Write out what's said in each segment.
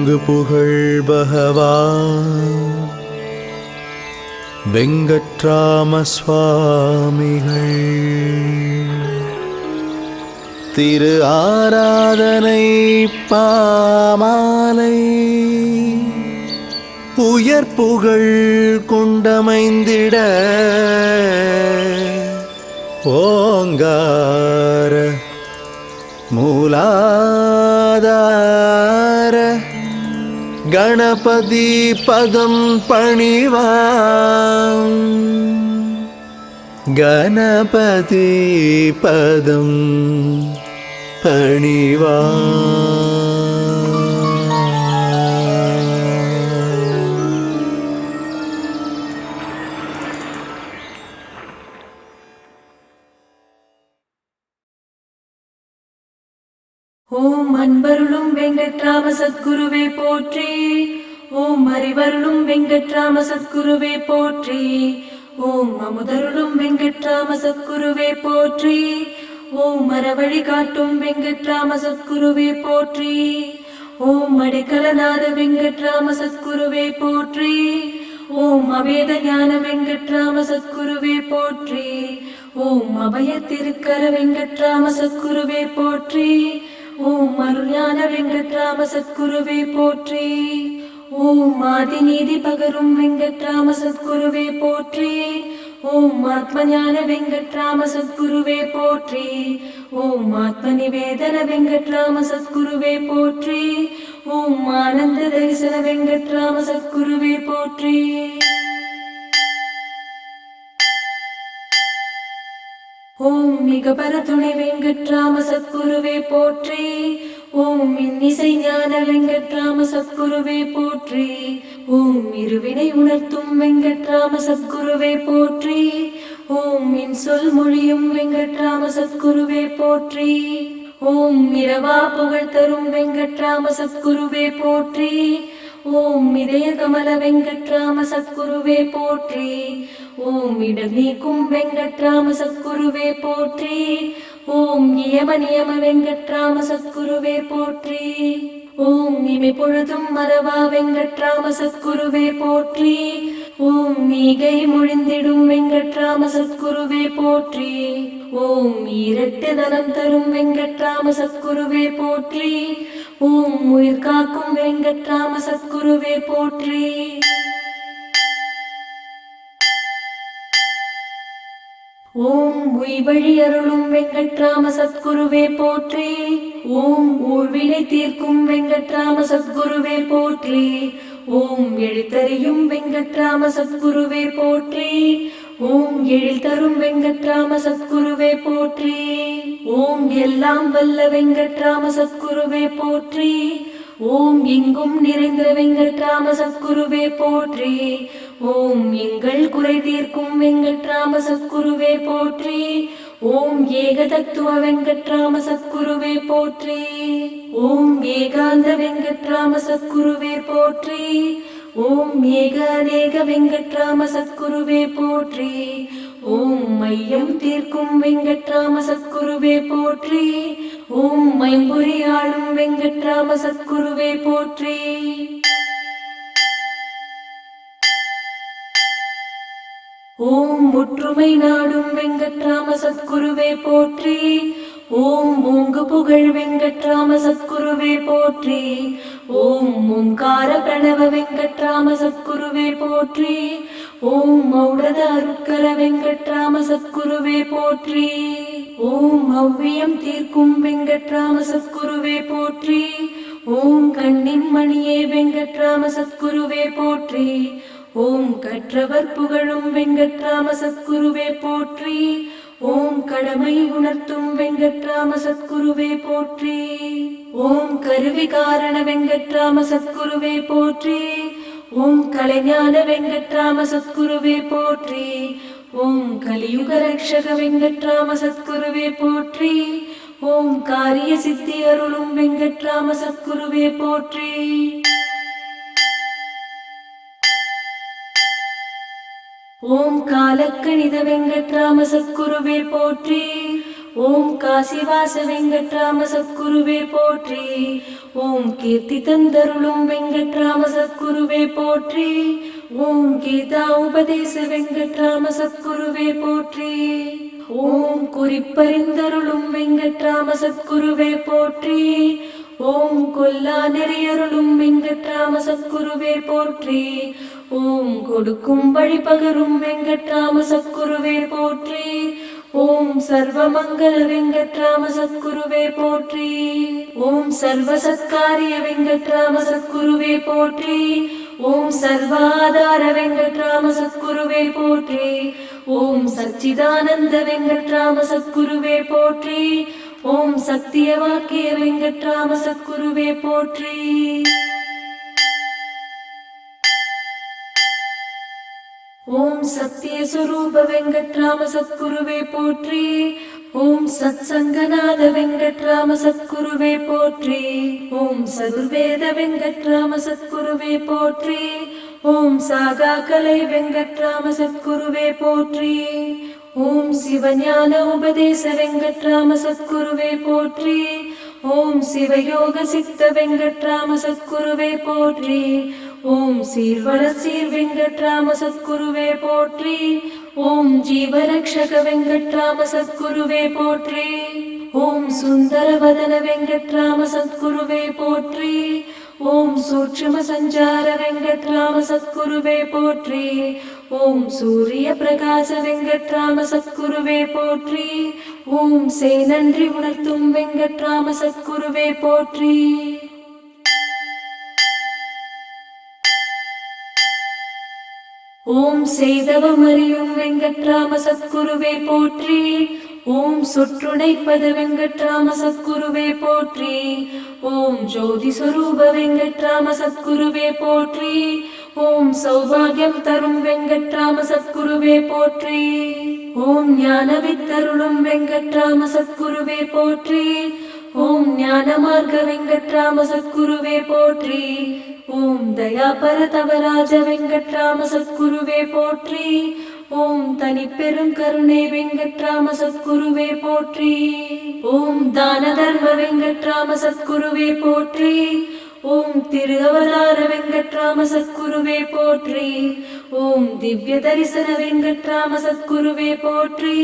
ஓங்கு புகழ் பகவான் வெங்கட்ராம சுவாமிகள் திரு ஆராதனை பாமாலை உயர் புகழ் கொண்டமைந்திட ஓங்கார மூலாதார கணபதி பதம் பணிவாம் கணபதி பதம் பணிவாம். ஓம் அன்பருளும் வெங்கட்ராம சத்குருவே போற்றி. ஓம் அறிவருளும் வெங்கட்ராம சத்குருவே போற்றி. ஓம் அமுதருளும் வெங்கட்ராம சத்குருவே போற்றி. ஓம் அறவழி காட்டும் வெங்கட்ராம சத்குருவே போற்றி. ஓம் அடைக்கலநாத வெங்கட்ராம சத்குருவே போற்றி. ஓம் அவேத ஞான வெங்கட்ராம சத்குருவே போற்றி. ஓம் அபய திருக்கர வெங்கட்ராம சத்குருவே போற்றி. ஓம் அருஞான வெங்கட்ராம சத்குருவே போற்றி. ஓம் ஆதிநீதி பகரும் வெங்கட்ராம சத்குருவே போற்றி. ஓம் ஆத்மஞான வெங்கட்ராம சத்குருவே போற்றி. ஓம் ஆத்ம நிவேதன வெங்கட்ராம சத்குருவே போற்றி. ஓம் ஆனந்த தரிசன வெங்கட்ராம சத்குருவே போற்றி. ஓம் மிக பரதுணை வெங்கட்ராம சத்குருவே போற்றி. ஓம் இன்னிசை ஞான வெங்கட்ராம சத்குருவே போற்றி. ஓம் இருவினை உணர்த்தும் வெங்கட்ராம சத்குருவே போற்றி. ஓம் இன்சொல் மொழியும் வெங்கட்ராம சத்குருவே போற்றி. ஓம் இரவா புகழ் தரும் வெங்கட்ராம சத்குருவே போற்றி. ஓம் இதய கமல வெங்கட்ராம சத்குருவே போற்றி. ஓம் இடர் நீக்கும் வெங்கட்ராம சத்குருவே போற்றி. ஓம் நியம நியம வெங்கட்ராம சத்குருவே போற்றி. ஓம் இமை பொழுதும் மறவா வெங்கட்ராம சத்குருவே போற்றி. ஓம் மீகை மொழிந்திடும் வெங்கட்ராம சத்குருவே போற்றி. ஓம் ஈரட்டு தனம் தரும் வெங்கட்ராம சத்குருவே போற்றி. ஓம் உயிர் காக்கும் வெங்கட்ராம சத்குருவே போற்றி. ஓம் உய்வழி அருளும் வெங்கட்ராம சத்குருவே போற்றி. ஓம் ஊழ்வினை தீர்க்கும் வெங்கட்ராம சத்குருவே போற்றி. ஓம் எழுத்தறியும் வெங்கட்ராம சத்குருவே போற்றி. ஓம் எழில் தரும் வெங்கட்ராம சத்குருவே போற்றி. ஓம் எல்லாம் வல்ல வெங்கட்ராம சத்குருவே போற்றி. ஓம் எங்கும் நிறைந்த வெங்கட்ராம சத்குருவே போற்றி. ஓம் எங்கள் குறை தீர்க்கும் வெங்கட்ராம சத்குருவே போற்றி. ஓம் ஏக தத்துவ வெங்கட்ராம சத்குருவே போற்றி. ஓம் ஏகாந்த வெங்கட்ராம சத்குருவே போற்றி. ஓம் ஏக அநேக வெங்கட்ராம சத்குருவே போற்றி. ஓம் மையம் தீர்க்கும் வெங்கட்ராம சத்குருவே போற்றி. ஓம் மைம்புரி ஆளும் வெங்கட்ராம சத்குருவே போற்றி. ஓம் ஒற்றுமை நாடும் வெங்கட்ராம சத்குருவே போற்றி. ஓம் ஓங்கு புகழ் வெங்கட்ராம சத்குருவே போற்றி. ஓம் ஓங்கார பிரணவ வெங்கட்ராம சத்குருவே போற்றி. ஓம் மௌடத அருட்கர வெங்கட்ராம சத்குருவே போற்றி. ஓம் அவ்வியம் தீர்க்கும் வெங்கட்ராம சத்குருவே போற்றி. ஓம் கண்ணின் மணியே வெங்கட்ராம சத்குருவே போற்றி. ஓம் கற்றவர் புகழும் வெங்கட்ராம சத்குருவே போற்றி. ஓம் கடமை உணர்த்தும் வெங்கட்ராம சத்குருவே போற்றி. ஓம் கருவி காரண வெங்கட்ராம சத்குருவே போற்றி. ஓம் கலைஞான வெங்கட்ராம சத்குருவே போற்றி. ஓம் கலியுக ரக்ஷக வெங்கட்ராம சத்குருவே போற்றி. ஓம் காரிய சித்தி அருளும் வெங்கட்ராம சத்குருவே போற்றி. ஓம் காலக்கணித வெங்கட்ராம சத்குருவே போற்றி. ஓம் காசிவாச வெங்கட்ராம சத்குருவே போற்றி. ஓம் கீர்த்தி தந்தருளும் வெங்கட்ராம சத்குருவே போற்றி. ஓம் கீதா உபதேச வெங்கட்ராம சத்குருவே போற்றி. ஓம் குறிப்பறிந்தருளும் வெங்கட்ராம சத்குருவே போற்றி. ஓம் கொல்லா நெறியருளும் வெங்கட்ராம சத்குருவே போற்றி. ஓம் கொடுக்கும் வழிபகரும் வெங்கட்ராம சத்குருவே போற்றி. ஓம் சர்வமங்கல வெங்கட்ராம சத்குருவே போற்றி. ஓம் சர்வ சத்காரிய வெங்கட்ராம சத்குருவே போற்றி. ஓம் சர்வாதார வெங்கட்ராம சத்குருவே போற்றி. ஓம் சச்சிதானந்த வெங்கட்ராம சத்குருவே போற்றி. ஓம் சத்திய வாக்கிய வெங்கட்ராம சத்குருவே போற்றி. ஓம் சத்திய சுரூப வெங்கட்ராம சத்குருவே போற்றி. ஓம் சத்சங்கநாத வெங்கட்ராம சத்குருவே போற்றி. ஓம் சதுர்வேத வெங்கட்ராம சத்குருவே போற்றி. ஓம் சாகா கலை வெங்கட்ராம சத்குருவே போற்றி. ஓம் சிவஞான உபதேச வெங்கட்ராம சத்குருவே போற்றி. ஓம் சிவயோக சித்த வெங்கட்ராம சத்குருவே போற்றி. ஓம் சீர்வர சீர் வெங்கட்ராம சத்குருவே போற்றி. ஓம் ஜீவரக்ஷக வெங்கட்ராம சத்குருவே போற்றி. ஓம் சுந்தரவதன வெங்கட்ராம சத்குருவே போற்றி. ஓம் சூட்சும சஞ்சார வெங்கட்ராம சத்குருவே போற்றி. ஓம் சூரிய பிரகாச வெங்கட்ராம சத்குருவே போற்றி. ஓம் சேனன்றி உணர்த்தும் வெங்கட்ராம சத்குருவே போற்றி. ஓம் செய்தவமறியும் வெங்கட்ராம சத்குருவே போற்றி. ஓம் சொற்றுணைப்பத வெங்கட்ராம சத்குருவே போற்றி. ஓம் ஜோதி ஸ்வரூப வெங்கட்ராம சத்குருவே போற்றி. ஓம் சௌபாகியம் தரும் வெங்கட்ராம சத்குருவே போற்றி. ஓம் ஞான வித்தருளும் வெங்கட்ராம சத்குருவே போற்றி. ஓம் ஞான மார்க்க வெங்கட்ராம சத்குருவே போற்றி. ஓம் தயாபர தவராஜ வெங்கட்ராம சத்குருவே போற்றி. ஓம் தனி பெரும் கருணை வெங்கட்ராம சத்குருவே போற்றி. ஓம் தான தர்ம வெங்கட்ராம சத்குருவே போற்றி. ஓம் திரு அவதார வெங்கட்ராம சத்குருவே போற்றி. ஓம் திவ்ய தரிசன வெங்கட்ராம சத்குருவே போற்றி.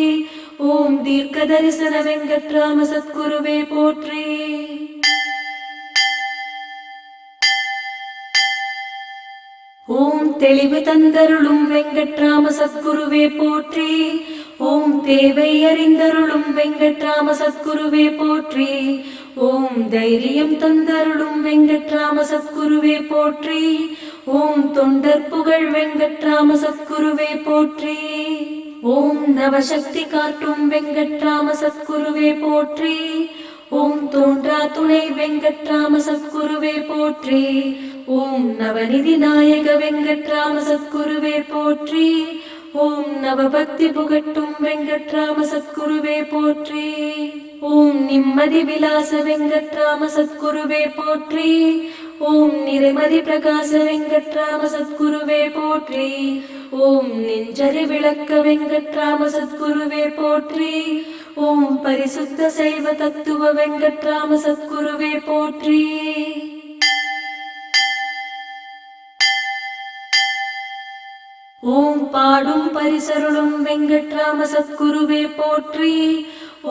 ஓம் தீர்க்க தரிசன வெங்கட்ராம சத்குருவே போற்றி. ஓம் தெளிவு தந்தருளும் வெங்கட்ராம சத்குருவே போற்றி. ஓம் தேவை அறிந்தருளும் வெங்கட்ராம சத்குருவே போற்றி. ஓம் தைரியம் தந்தருளும் வெங்கட்ராம சத்குருவே போற்றி. ஓம் தொண்டர் புகழ் வெங்கட்ராம சத்குருவே போற்றி. ஓம் நவசக்தி காட்டும் வெங்கட்ராம சத்குருவே போற்றி. ஓம் தோன்றா துணை வெங்கட்ராம சத்குருவே போற்றி. ஓம் நவநிதி நாயக வெங்கட்ராம சத்குருவே போற்றி. ஓம் நவபக்தி புகட்டும் வெங்கட்ராம சத்குருவே போற்றி. ஓம் நிம்மதி விலாச வெங்கட்ராம சத்குருவே போற்றி. ஓம் நிறைமதி பிரகாச வெங்கட்ராம சத்குருவே போற்றி. ஓம் நெஞ்சறி விளக்க வெங்கட்ராம சத்குருவே போற்றி. ஓம் பரிசுத்த சைவ தத்துவ வெங்கட்ராம சத்குருவே போற்றி. ஓம் பாடும் பரிசருளும் வெங்கட்ராம சத்குருவே போற்றி.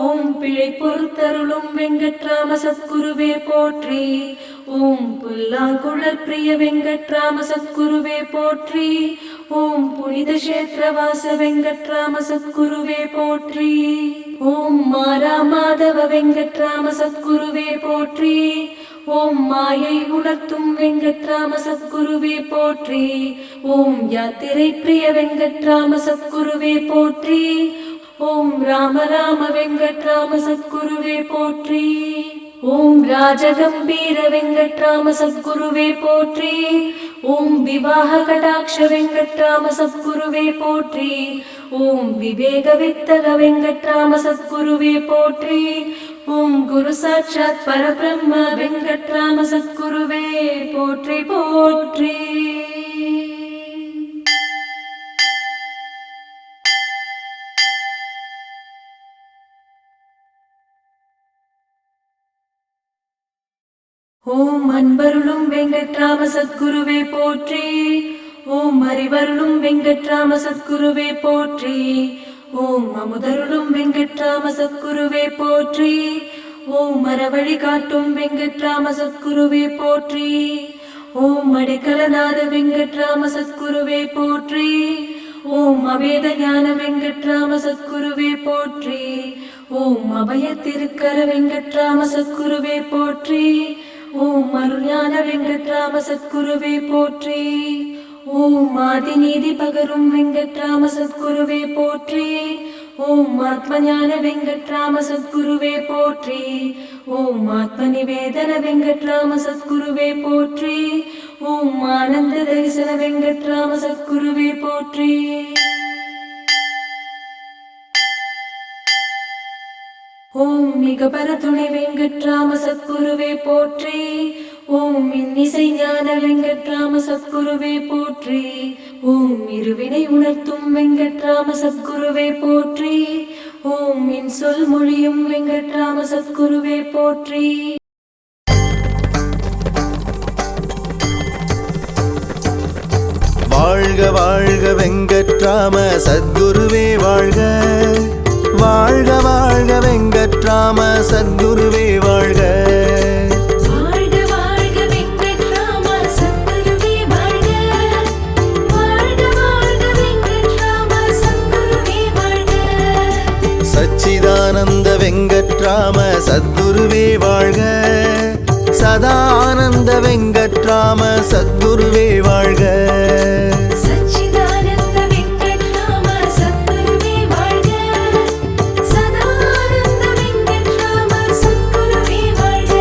ஓம் பிழை பொறுத்தருளும் வெங்கட்ராம சத்குருவே போற்றி. ஓம் புல்லாங்குழல் பிரிய வெங்கட்ராம சத்குருவே போற்றி. ஓம் புனித கஷேத்திரவாச வெங்கட்ராம சத்குருவே போற்றி. ஓம் மாரா மாதவ வெங்கட்ராம சத்குருவே போற்றி. ஓம் மாயை உணர்த்தும் வெங்கட்ராம சத்குருவே போற்றி. ஓம் யாத்திரை பிரிய வெங்கட்ராம சத்குருவே போற்றி. ஓம் ராம ராம வெங்கட்ராம சத்குருவே போற்றி. ஓம் ராஜகம்பீர வெங்கட்ராம சத்குருவே போற்றி. ஓம் விவாக கடாட்ச வெங்கட்ராம சத்குருவே போற்றி. ஓம் விவேக வித்தக வெங்கட்ராம சத்குருவே போற்றி. ஓம் குரு சாட்சாத் பரபிரம்ம வெங்கட்ராம சத்குருவே போற்றி போற்றி. அன்பருளும் வெங்கட்ராம சத்குருவே போற்றி. ஓம் அறிவருளும் வெங்கட்ராம சத்குருவே போற்றி. ஓம் அமுதருளும் வெங்கட்ராம சத்குருவே போற்றி. ஓம் அறவழி காட்டும் வெங்கட்ராம சத்குருவே போற்றி. ஓம் அடைக்கலநாத வெங்கட்ராம சத்குருவே போற்றி. ஓம் அவேத ஞான வெங்கட்ராம சத்குருவே போற்றி. ஓம் அபய திருக்கர வெங்கட்ராம சத்குருவே போற்றி. ஓம் அருஞான வெங்கட்ராம சத்குருவே போற்றி. ஓம் ஆதிநீதி பகரும் வெங்கட்ராம சத்குருவே போற்றி. ஓம் ஆத்மஞான வெங்கட்ராம சத்குருவே போற்றி. ஓம் ஆத்ம நிவேதன வெங்கட்ராம சத்குருவே போற்றி. ஓம் ஆனந்த தரிசன வெங்கட்ராம சத்குருவே போற்றி. ஓம் மிக பரதுணை வெங்கட்ராம சத்குருவே போற்றி. ஓம் இன்னிசை ஞான வெங்கட்ராம சத்குருவே போற்றி. ஓம் இருவினை உணர்த்தும் வெங்கட்ராம சத்குருவே போற்றி. ஓம் இன் சொல் மொழியும் வெங்கட்ராம சத்குருவே போற்றி. வாழ்க வாழ்க வெங்கட்ராம சத்குருவே வாழ்க. வாழ்க வாழ்க வெங்கட்ராம சத்குருவே வாழ்க. வாழ்க வாழ்க வெங்கட்ராம சத்குருவே வாழ்க. வாழ்க வாழ்க வெங்கட்ராம சத்குருவே வாழ்க. சச்சிதானந்த வெங்கட்ராம சத்குருவே வாழ்க. சதா ஆனந்த வெங்கட்ராம சத்குருவே வாழ்க. சச்சிதானந்த வெங்கட்ராம சத்குருவே வாழ்க. சதா ஆனந்த வெங்கட்ராம சத்குருவே வாழ்க.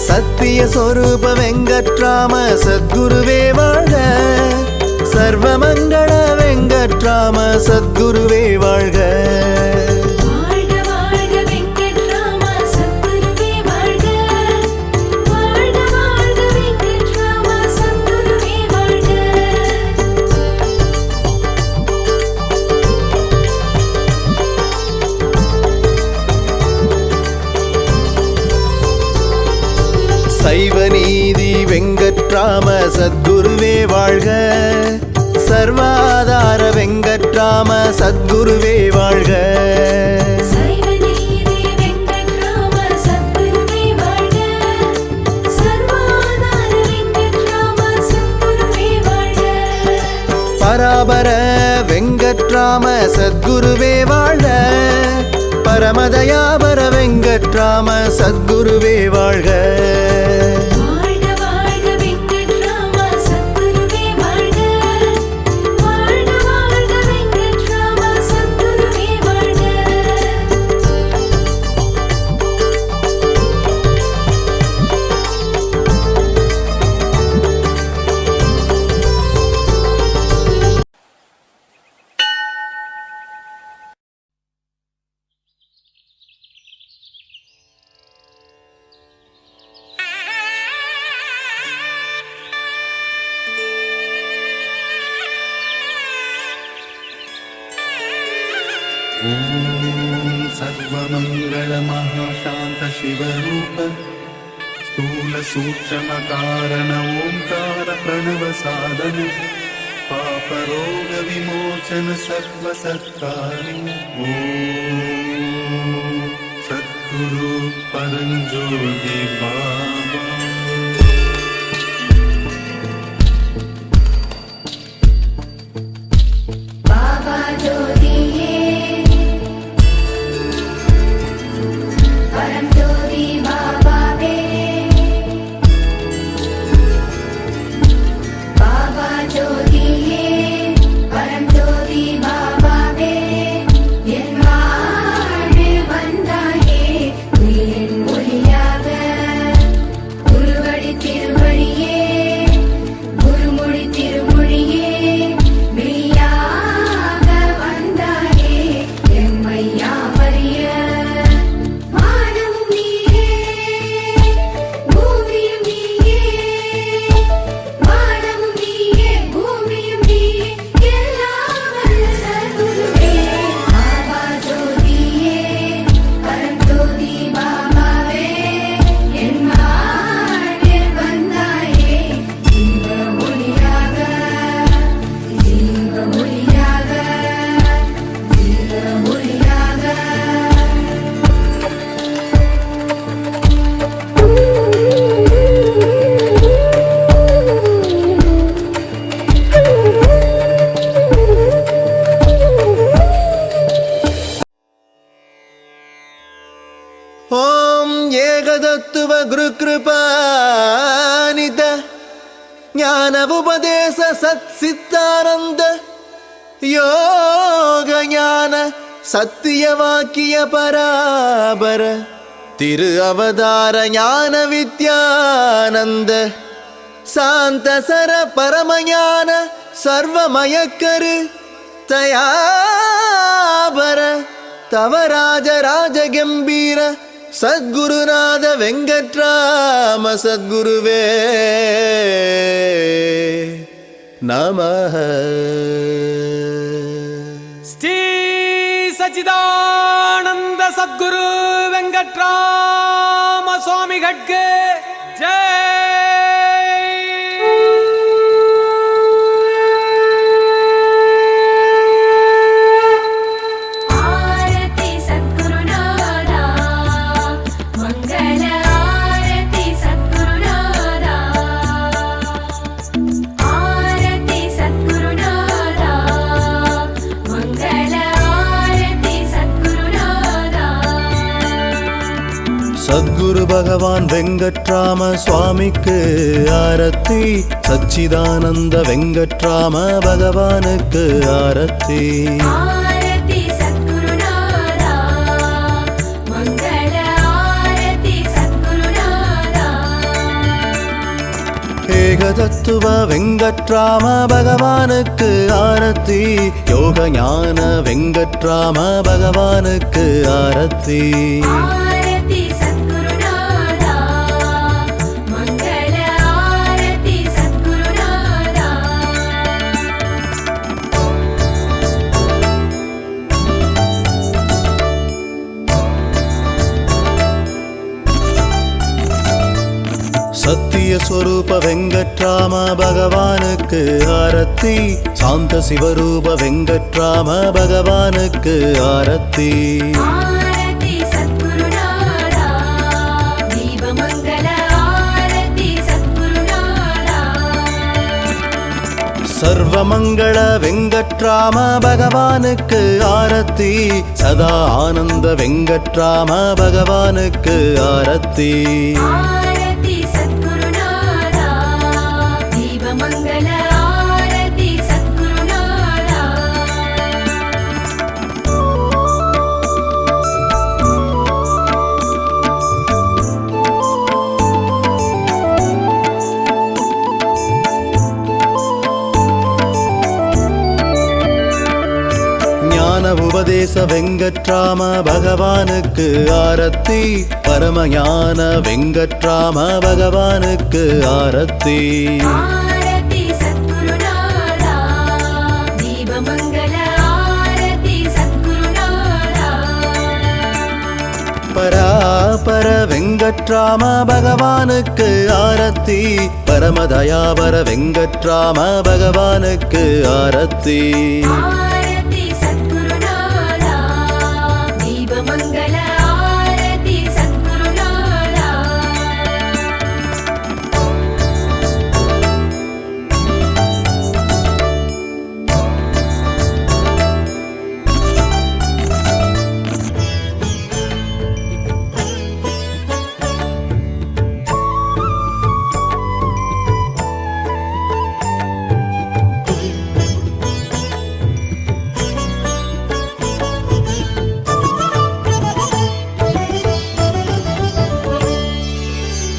சத்திய சொரூப வெங்கட்ராம சத்குருவே வாழ்க. சர்வமங்கள வெங்கட்ராம சத்குருவே வாழ்க. வாழ்க வாழ்க வெங்கட்ராம சத்குருவே வாழ்க. வாழ்க வாழ்க வெங்கட்ராம சத்குருவே வாழ்க. சைவ நீதி வெங்கட்ராம சத்குருவே வாழ்க. சர்வாதார வெங்கட்ராம சத்குருவே வாழ்க. சைவ நீதி வெங்கட்ராம சத்குருவே வாழ்க. சர்வாதார வெங்கட்ராம சத்குருவே வாழ்க. பராபர வெங்கட்ராம சத்குருவே வாழ்க. பரமதயாபர வெங்கட்ராம சத்குருவே வாழ்க. வாழ்க வாழ்க வெங்கட்ராம சத்குருவே வாழ்க. வாழ்க வாழ்க வெங்கட்ராம சத்குருவே வாழ்க. ॐ सर्वमङ्गलमहाशान्तशिवरूप स्थूलसूक्ष्मकारण ओङ्कार प्रणवसाधन पापरोगविमोचन सर्वसत्कारि ॐ सद्गुरु परञ्ज्योति बाबा बाबा ज्योतिये परम ज्योति बाबा बे बाबा ज्योतिये परम ज्योति बाबा बे என் வாழ்வில் வந்தாயே உயிரின் ஒளியாக गुरुकृपानिध ज्ञानवुपदेश सत्सिद्धानन्द योग ज्ञान सत्यवाक्य पराबर तिरु अवतार ज्ञान विद्यानंद शांत सर परम ज्ञान सर्वमयकर तयाबर तव राज राज गंभीर सद्गुरुनाथ वेंकटराम सद्गुरुवे नमः। ஸ்ரீ சச்சிதானந்த சத்குரு வெங்கட்ராம சுவாமிகட்கு आरती सद्गुरुनाथा मंगल आरती सद्गुरुनाथा आरती सद्गुरुनाथा मंगल आरती सद्गुरुनाथा। सद्गुरु भगवान वेंकटराम स्वामिக்கு आरती सच्चिदानंद वेंकटराम भगवानुக்கு आरती आरती सद्गुरुनाथा मंगल आरती सद्गुरुनाथा। ஏகதத்துவ வெங்கட்ராம பகவானுக்கு ஆரத்தி யோக ஞான வெங்கட்ராம பகவானுக்கு ஆரத்தி आरती सद्गुरुनाथा मंगल आरती सद्गुरुनाथा। சத்திய ஸ்வரூப வெங்கட்ராம பகவானுக்கு ஆரத்தி சாந்த சிவரூப வெங்கட்ராம பகவானுக்கு ஆரத்தி आरती सद्गुरुनाथा दीपमंगल आरती सद्गुरुनाथा। சர்வமங்கள வெங்கட்ராம பகவானுக்கு ஆரத்தி சதா ஆனந்த வெங்கட்ராம பகவானுக்கு ஆரத்தி आरती सद्गुरुनाथा दीपमंगल आरती सद्गुरुनाथा। ஞான உபதேச வெங்கட்ராம பகவானுக்கு ஆரத்தி பரம ஞான வெங்கட்ராம பகவானுக்கு ஆரத்தி आरती सद्गुरुनाथा दीपमंगल आरती सद्गुरुनाथा। பராபர வெங்கட்ராம பகவானுக்கு ஆரத்தி பரமதயாபர வெங்கட்ராம பகவானுக்கு ஆரத்தி आरती सद्गुरुनाथा दीपमंगल आरती सद्गुरुनाथा।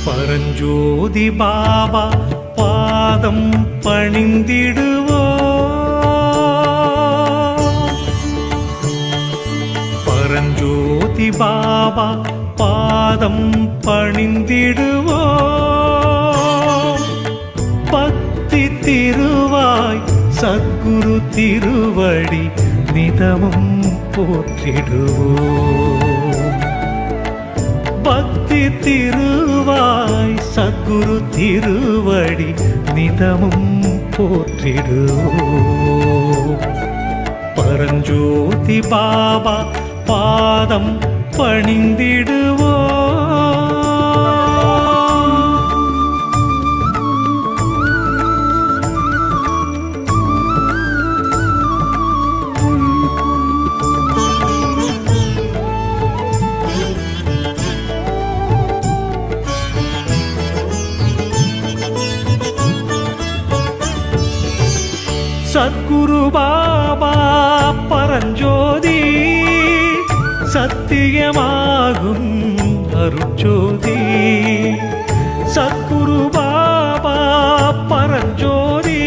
பரஞ்சோதி பாபா பாதம் பணிந்திடுவோ பரஞ்சோதி பாபா பாதம் பணிந்திடுவோ பக்தி திருவாய் சத்குரு திருவடி நிதமும் போற்றிடுவோம் பக்தி திருவாய் சத்குரு திருவடி நிதமும் போற்றிடுவோம் பரஞ்சோதி பாபா பாதம் பணிந்திடுவோம் சத்குரு பாபா பரஞ்சோதி சத்தியமாகும் அருட்சோதி சத்குரு பாபா பரஞ்சோதி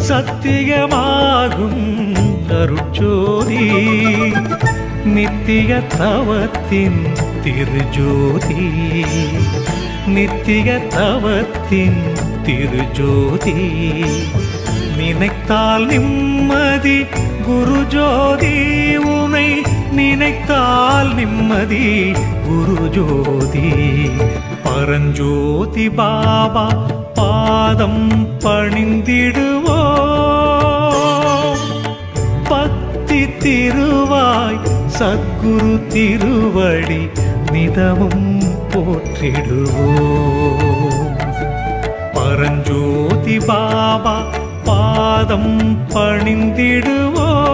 சத்தியமாகும் அருட்சோதி நித்திய தவத்தின் திருஜோதி நித்திய தவத்தின் திருஜோதி நினைத்தால் நிம்மதி குருஜோதி உனை நினைத்தால் நிம்மதி குருஜோதி பரஞ்சோதி பாபா பாதம் பணிந்திடுவோம் பக்தி திருவாய் சத்குரு திருவடி நிதமும் போற்றிடுவோம் பரஞ்சோதி பாபா பாதம் பணிந்திடுவோம்